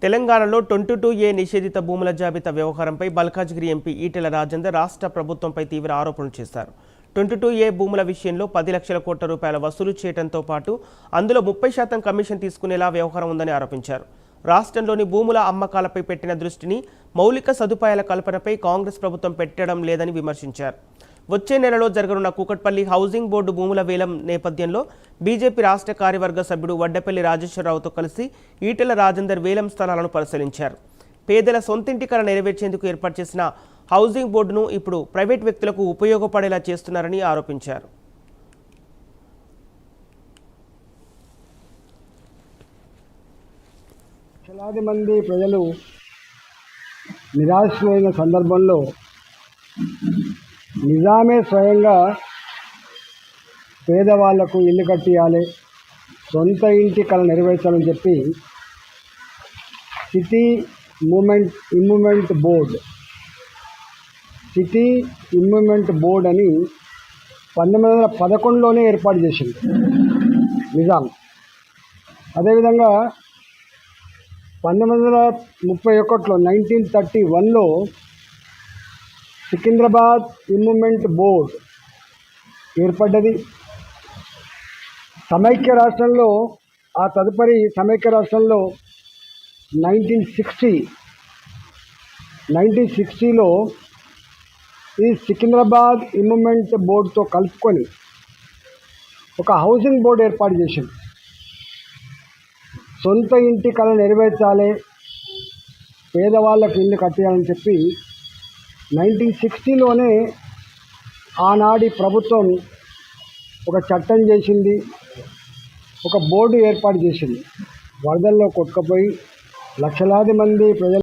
తెలంగాణలో 22A నిషేధిత భూముల జాబితా వ్యవహారంపై మల్కాజ్గిరి ఎంపీ ఈటెల రాజేందర్ రాష్ట్ర ప్రభుత్వంపై తీవ్ర ఆరోపణలు చేశారు. 22A భూముల విషయంలో 10 లక్షల కోట్ల రూపాయల వసూలు చేయడంతో పాటు అందులో 30% కమిషన్ తీసుకునేలా వ్యవహారం ఉందని ఆరోపించారు. రాష్ట్రంలోని భూముల అమ్మకాలపై పెట్టిన దృష్టిని మౌలిక సదుపాయాల కల్పనపై కాంగ్రెస్ ప్రభుత్వం పెట్టడం లేదని విమర్శించారు. వచ్చే నెలలో జరగనున్న కూకట్పల్లి హౌసింగ్ బోర్డు భూముల వేలం నేపథ్యంలో బీజేపీ రాష్ట్ర కార్యవర్గ సభ్యుడు వడ్డపల్లి రాజేశ్వరరావుతో కలిసి ఈటెల రాజేందర్ వేలం స్థలాలను పరిశీలించారు. పేదల సొంతింటి కల నెరవేర్చేందుకు ఏర్పాటు చేసిన హౌసింగ్ బోర్డును ఇప్పుడు ప్రైవేట్ వ్యక్తులకు ఉపయోగపడేలా చేస్తున్నారని ఆరోపించారు. లక్షలాది మంది ప్రజలు నిరాశ్రయమైన సందర్భంలో నిజామే స్వయంగా పేదవాళ్లకు ఇల్లు కట్టియాలి, సొంత ఇంటి కల నెరవేర్చాలని చెప్పి సిటీ ఇంప్రూవ్మెంట్ బోర్డ్ అని 1911లోనే ఏర్పాటు చేసింది నిజాం. అదేవిధంగా 1931లో సికింద్రాబాద్ ఇంప్రూవ్మెంట్ బోర్డ్ ఏర్పడ్డది. సమైక్య రాష్ట్రంలో ఆ తదుపరి సమైక్య రాష్ట్రంలో 1960లో ఈ సికింద్రాబాద్ ఇంప్రూవ్మెంట్ బోర్డుతో కలుపుకొని ఒక హౌసింగ్ బోర్డు ఏర్పాటు చేసింది. సొంత ఇంటి కల నెరవేర్చాలి, పేదవాళ్ళకు ఇల్లు కట్టేయాలని చెప్పి 1960లోనే ఆనాటి ప్రభుత్వం ఒక చట్టం చేసింది, ఒక బోర్డు ఏర్పాటు చేసింది. వరదల్లో కొట్టుకుపోయి లక్షలాది మంది ప్రజలు